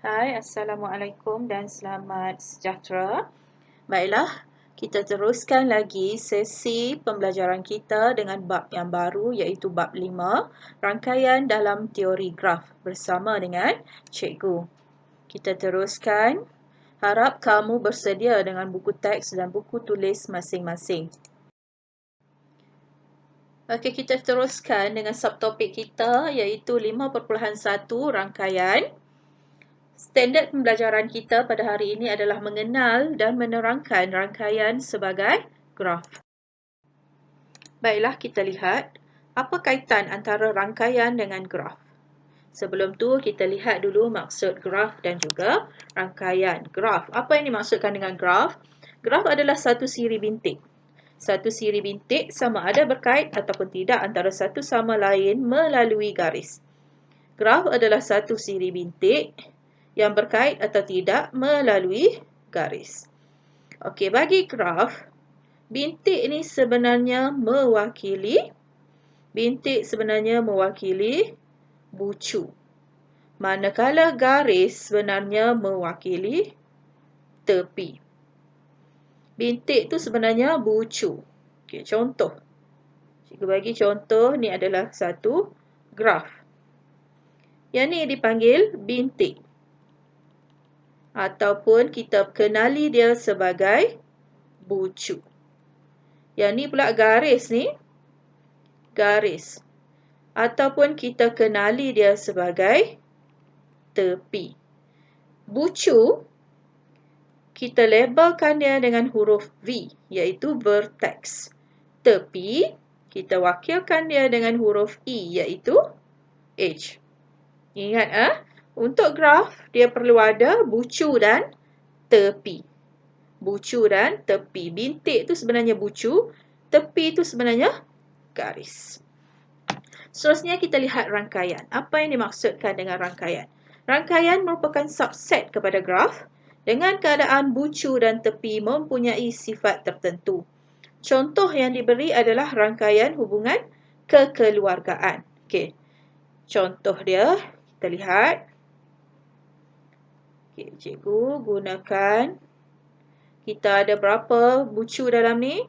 Hai, Assalamualaikum dan selamat sejahtera. Baiklah, kita teruskan lagi sesi pembelajaran kita dengan bab yang baru iaitu bab 5, rangkaian dalam teori graf bersama dengan cikgu. Kita teruskan. Harap kamu bersedia dengan buku teks dan buku tulis masing-masing. Okey, kita teruskan dengan subtopik kita iaitu 5.1 rangkaian. Standard pembelajaran kita pada hari ini adalah mengenal dan menerangkan rangkaian sebagai graf. Baiklah, kita lihat apa kaitan antara rangkaian dengan graf. Sebelum tu, kita lihat dulu maksud graf dan juga rangkaian. Graf, apa yang dimaksudkan dengan graf? Graf adalah satu siri bintik. Satu siri bintik sama ada berkait ataupun tidak antara satu sama lain melalui garis. Graf adalah satu siri bintik yang berkait atau tidak melalui garis. Okey, bagi graf, bintik ni sebenarnya mewakili bucu. Manakala garis sebenarnya mewakili tepi. Bintik tu sebenarnya bucu. Okey, contoh. Cikgu bagi contoh, ni adalah satu graf. Yang ni dipanggil bintik. Ataupun kita kenali dia sebagai bucu. Yang ni pula garis ni, garis. Ataupun kita kenali dia sebagai tepi. Bucu, kita labelkan dia dengan huruf V, iaitu vertex. Tepi, kita wakilkan dia dengan huruf E, iaitu H. Ingat, untuk graf, dia perlu ada bucu dan tepi. Bucu dan tepi. Bintik tu sebenarnya bucu, tepi tu sebenarnya garis. Seterusnya kita lihat rangkaian. Apa yang dimaksudkan dengan rangkaian? Rangkaian merupakan subset kepada graf dengan keadaan bucu dan tepi mempunyai sifat tertentu. Contoh yang diberi adalah rangkaian hubungan kekeluargaan. Okey. Contoh dia, kita lihat. Okay, cikgu gunakan. Kita ada berapa bucu dalam ni?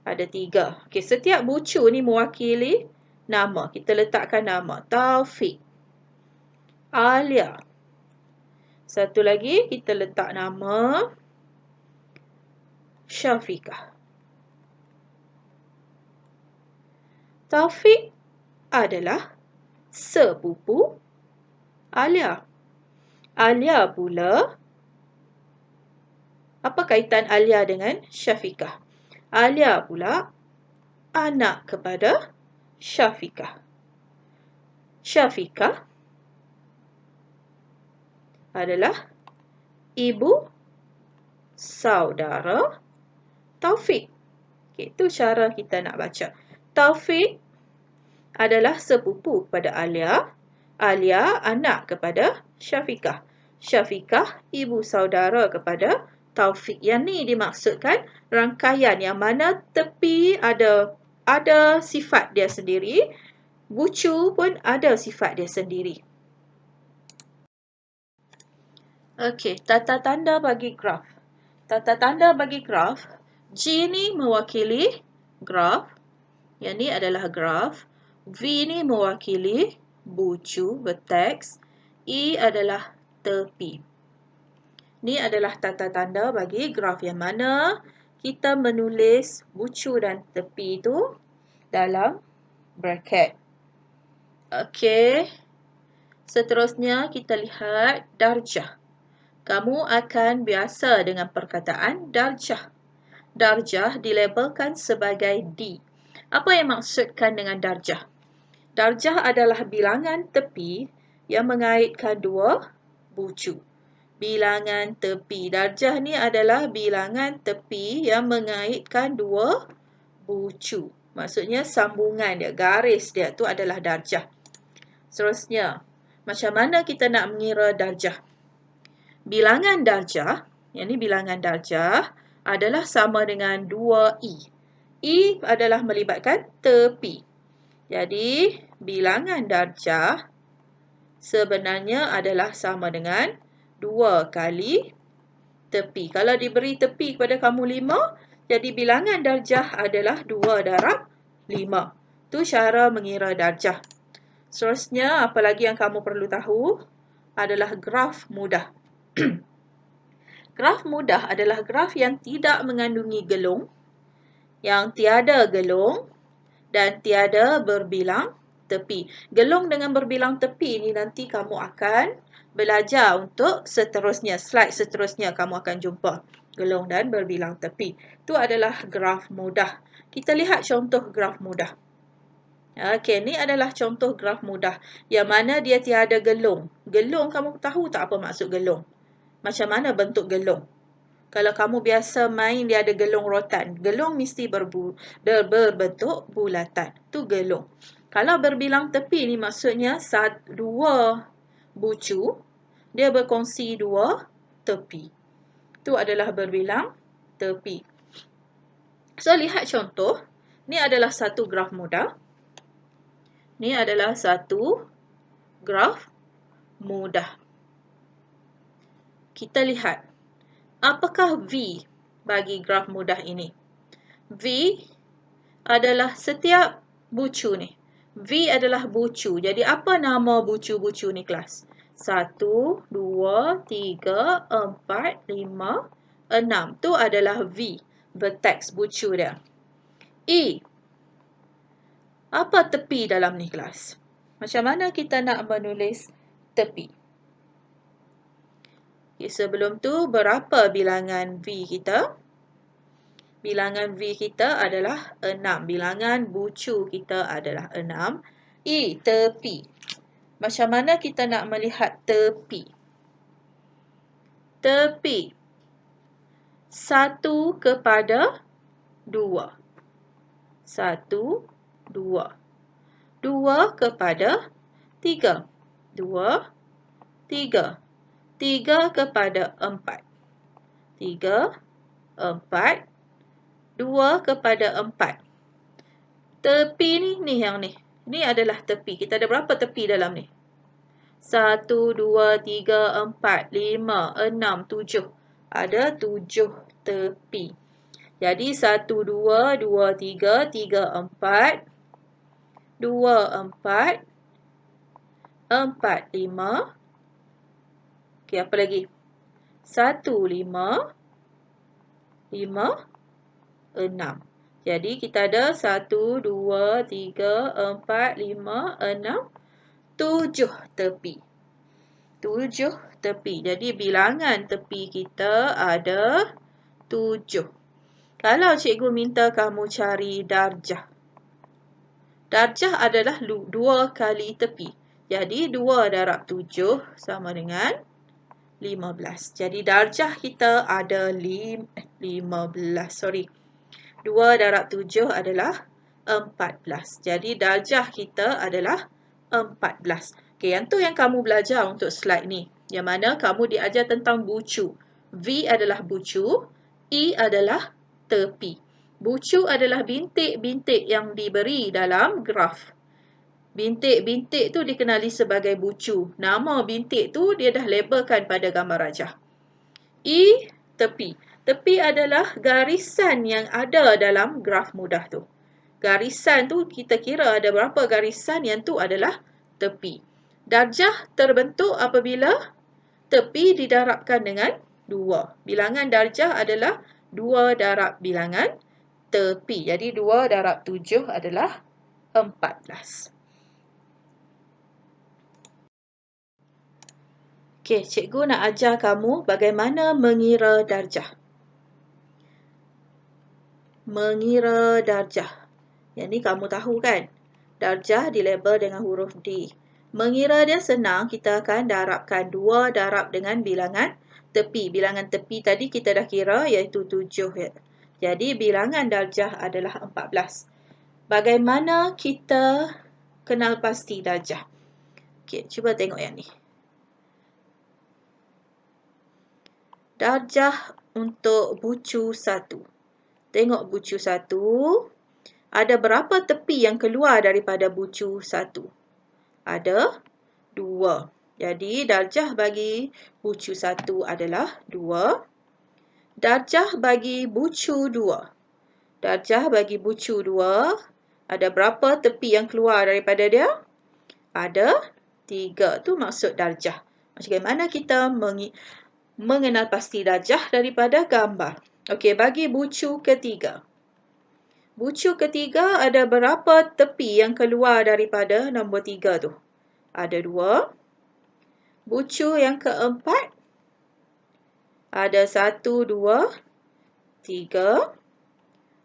Ada 3. Okay, setiap bucu ni mewakili nama. Kita letakkan nama. Taufik. Alia. Satu lagi, kita letak nama Syafiqah. Taufik adalah sepupu Alia. Alia pula, apa kaitan Alia dengan Syafiqah? Alia pula anak kepada Syafiqah. Syafiqah adalah ibu saudara Taufik. Okay, itu cara kita nak baca. Taufik adalah sepupu kepada Alia. Alia anak kepada Syafiqah. Syafiqah ibu saudara kepada Taufik. Yang ni dimaksudkan rangkaian yang mana tepi ada sifat dia sendiri. Bucu pun ada sifat dia sendiri. Okey, tata tanda bagi graf. Tata tanda bagi graf, G ni mewakili graf. Yang ni adalah graf. V ni mewakili bucu, vertex. E adalah tepi. Ni adalah tata tanda bagi graf yang mana kita menulis bucu dan tepi itu dalam bracket. Okey. Seterusnya kita lihat darjah. Kamu akan biasa dengan perkataan darjah. Darjah dilabelkan sebagai D. Apa yang maksudkan dengan darjah? Darjah adalah bilangan tepi yang mengaitkan dua bucu. Bilangan tepi. Darjah ni adalah bilangan tepi yang mengaitkan dua bucu. Maksudnya sambungan dia, garis dia tu adalah darjah. Seterusnya, macam mana kita nak mengira darjah? Bilangan darjah, yang ni bilangan darjah, adalah sama dengan 2E. E adalah melibatkan tepi. Jadi, bilangan darjah sebenarnya adalah sama dengan 2 kali tepi. Kalau diberi tepi kepada kamu 5, jadi bilangan darjah adalah 2 darab 5. Itu cara mengira darjah. Seterusnya, apa lagi yang kamu perlu tahu adalah graf mudah. Graf mudah adalah graf yang tidak mengandungi gelung, yang tiada gelung dan tiada berbilang tepi. Gelung dengan berbilang tepi ini nanti kamu akan belajar untuk seterusnya. Slide seterusnya kamu akan jumpa gelung dan berbilang tepi. Itu adalah graf mudah. Kita lihat contoh graf mudah. Okey, ni adalah contoh graf mudah yang mana dia tiada gelung. Gelung, kamu tahu tak apa maksud gelung? Macam mana bentuk gelung? Kalau kamu biasa main, dia ada gelung rotan. Gelung mesti berbentuk bulatan. Itu gelung. Kalau berbilang tepi ni maksudnya dua bucu, dia berkongsi 2 tepi. Itu adalah berbilang tepi. So, lihat contoh. Ni adalah satu graf mudah. Ni adalah satu graf mudah. Kita lihat. Apakah V bagi graf mudah ini? V adalah setiap bucu ni. V adalah bucu. Jadi apa nama bucu-bucu ni kelas? 1, 2, 3, 4, 5, 6. Itu adalah V. Vertex bucu dia. E. Apa tepi dalam ni kelas? Macam mana kita nak menulis tepi? Okay, sebelum tu, berapa bilangan V kita? Bilangan V kita adalah 6. Bilangan bucu kita adalah 6. E, tepi. Macam mana kita nak melihat tepi? Tepi. 1 kepada 2. 1, 2. 2 kepada 3. 2, 3. 3 kepada 4. 3, 4. 2 kepada 4. Tepi ni yang ni. Ni adalah tepi. Kita ada berapa tepi dalam ni? 1, 2, 3, 4, 5, 6, 7. Ada 7 tepi. Jadi 1, 2, 2, 3, 3, 4. 2, 4. 4, 5. Okey, apa lagi? 1, 5. 5, 6. Jadi kita ada 1, 2, 3, 4, 5, 6, 7 tepi. 7 tepi. Jadi bilangan tepi kita ada 7. Kalau cikgu minta kamu cari darjah. Darjah adalah 2 kali tepi. Jadi 2 darab 7 sama dengan 15. Jadi darjah kita ada 15. 2 darab 7 adalah 14. Jadi darjah kita adalah 14. Okey, yang tu yang kamu belajar untuk slide ni. Yang mana kamu diajar tentang bucu. V adalah bucu, E adalah tepi. Bucu adalah bintik-bintik yang diberi dalam graf. Bintik-bintik tu dikenali sebagai bucu. Nama bintik tu dia dah labelkan pada gambar rajah. E, tepi. Tepi adalah garisan yang ada dalam graf mudah tu. Garisan tu kita kira ada berapa garisan, yang tu adalah tepi. Darjah terbentuk apabila tepi didarabkan dengan 2. Bilangan darjah adalah 2 darab bilangan tepi. Jadi 2 darab 7 adalah 14. Okey, cikgu nak ajar kamu bagaimana mengira darjah. Mengira darjah. Yang ni kamu tahu kan? Darjah dilabel dengan huruf D. Mengira dia senang, kita akan darabkan 2 darab dengan bilangan tepi. Bilangan tepi tadi kita dah kira iaitu 7. Jadi bilangan darjah adalah 14. Bagaimana kita kenal pasti darjah? Okey, cuba tengok yang ni. Darjah untuk bucu 1. Tengok bucu 1. Ada berapa tepi yang keluar daripada bucu 1? Ada 2. Jadi, darjah bagi bucu 1 adalah 2. Darjah bagi bucu 2. Darjah bagi bucu 2, ada berapa tepi yang keluar daripada dia? Ada 3. Tu maksud darjah. Bagaimana kita mengenal pasti darjah daripada gambar? Okey, bagi bucu ketiga. Bucu ketiga ada berapa tepi yang keluar daripada nombor 3 tu? Ada 2. Bucu yang keempat ada 1, 2, 3.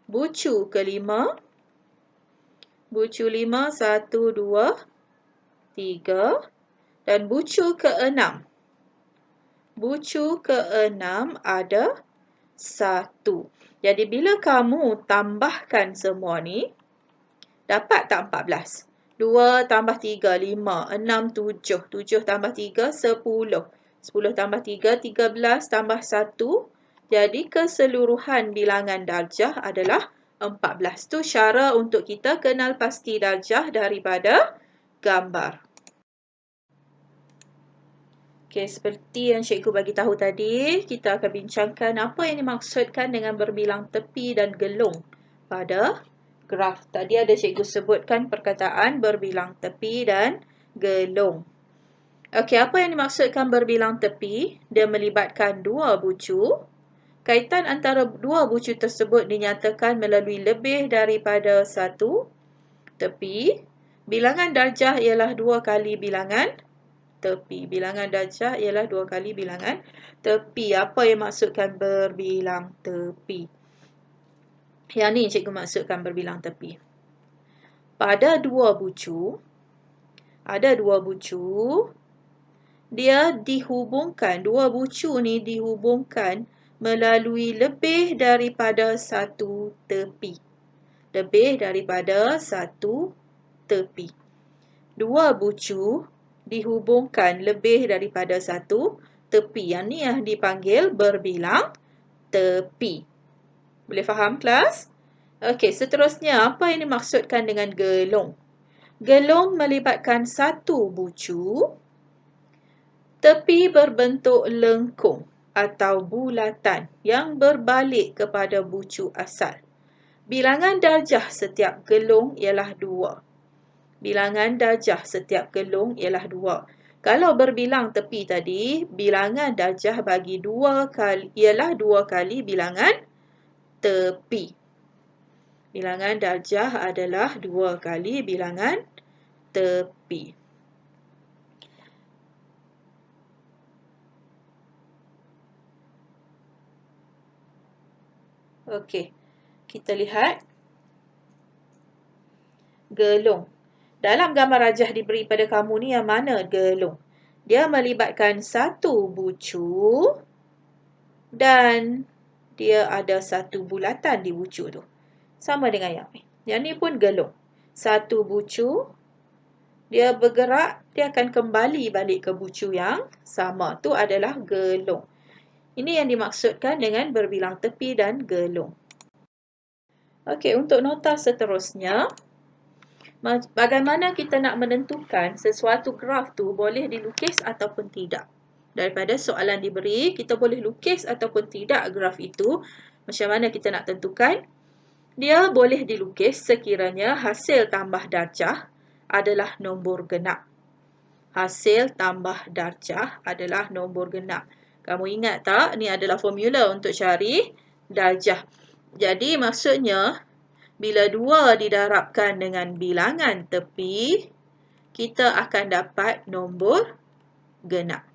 Bucu kelima. Bucu 5, 1, 2, 3. Dan bucu keenam. Bucu keenam ada 1. Jadi, bila kamu tambahkan semua ni, dapat tak 14? 2 tambah 3, 5, 6, 7. 7 tambah 3, 10. 10 tambah 3, 13 tambah 1. Jadi, keseluruhan bilangan darjah adalah 14. Tu cara untuk kita kenal pasti darjah daripada gambar. Okey, seperti yang cikgu bagi tahu tadi, kita akan bincangkan apa yang dimaksudkan dengan berbilang tepi dan gelung pada graf. Tadi ada cikgu sebutkan perkataan berbilang tepi dan gelung. Okey, apa yang dimaksudkan berbilang tepi? Dia melibatkan dua bucu. Kaitan antara dua bucu tersebut dinyatakan melalui lebih daripada satu tepi. Bilangan darjah ialah 2 kali bilangan tepi. Bilangan darjah ialah 2 kali bilangan tepi. Apa yang maksudkan berbilang tepi? Yang ni cikgu maksudkan berbilang tepi. Pada dua bucu, ada dua bucu, dia dihubungkan, dua bucu ni dihubungkan melalui lebih daripada satu tepi. Lebih daripada satu tepi. Dua bucu dihubungkan lebih daripada satu tepi. Yang ni yang dipanggil berbilang tepi. Boleh faham, kelas? Okey, seterusnya apa yang dimaksudkan dengan gelung? Gelung melibatkan satu bucu, tepi berbentuk lengkung atau bulatan yang berbalik kepada bucu asal. Bilangan darjah setiap gelung ialah 2. Bilangan darjah setiap gelung ialah 2. Kalau berbilang tepi tadi, bilangan darjah bagi 2 kali ialah 2 kali bilangan tepi. Bilangan darjah adalah 2 kali bilangan tepi. Okey, kita lihat gelung. Dalam gambar rajah diberi pada kamu ni, yang mana gelung? Dia melibatkan satu bucu dan dia ada satu bulatan di bucu tu. Sama dengan yang ni. Yang ni pun gelung. Satu bucu, dia bergerak, dia akan kembali balik ke bucu yang sama. Tu adalah gelung. Ini yang dimaksudkan dengan berbilang tepi dan gelung. Okey, untuk nota seterusnya, bagaimana kita nak menentukan sesuatu graf tu boleh dilukis ataupun tidak? Daripada soalan diberi, kita boleh lukis ataupun tidak graf itu. Macam mana kita nak tentukan? Dia boleh dilukis sekiranya hasil tambah darjah adalah nombor genap. Hasil tambah darjah adalah nombor genap. Kamu ingat tak? Ni adalah formula untuk cari darjah. Jadi maksudnya, bila 2 didarabkan dengan bilangan tepi, kita akan dapat nombor genap.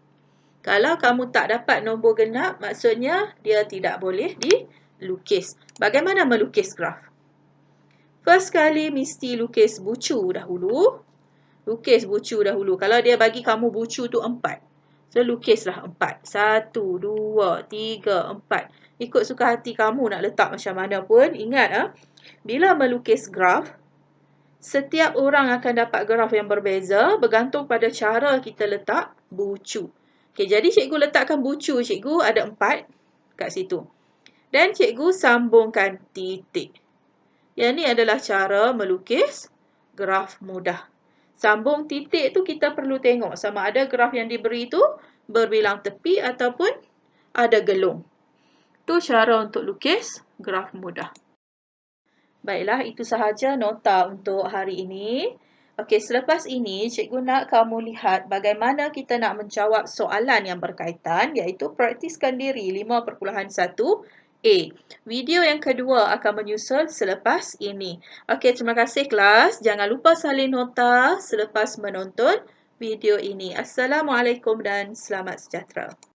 Kalau kamu tak dapat nombor genap, maksudnya dia tidak boleh dilukis. Bagaimana melukis graf? First kali mesti lukis bucu dahulu. Lukis bucu dahulu. Kalau dia bagi kamu bucu tu 4. So, lukislah 4. 1, 2, 3, 4. Ikut suka hati kamu nak letak macam mana pun. Ingat, bila melukis graf, setiap orang akan dapat graf yang berbeza bergantung pada cara kita letak bucu. Okey, jadi cikgu letakkan bucu cikgu ada 4 kat situ. Dan cikgu sambungkan titik. Yang ni adalah cara melukis graf mudah. Sambung titik tu kita perlu tengok sama ada graf yang diberi tu berbilang tepi ataupun ada gelung. Tu cara untuk lukis graf mudah. Baiklah, itu sahaja nota untuk hari ini. Okey, selepas ini cikgu nak kamu lihat bagaimana kita nak menjawab soalan yang berkaitan, iaitu praktiskan diri 5.1a. Video yang kedua akan menyusul selepas ini. Okey, terima kasih kelas. Jangan lupa salin nota selepas menonton video ini. Assalamualaikum dan selamat sejahtera.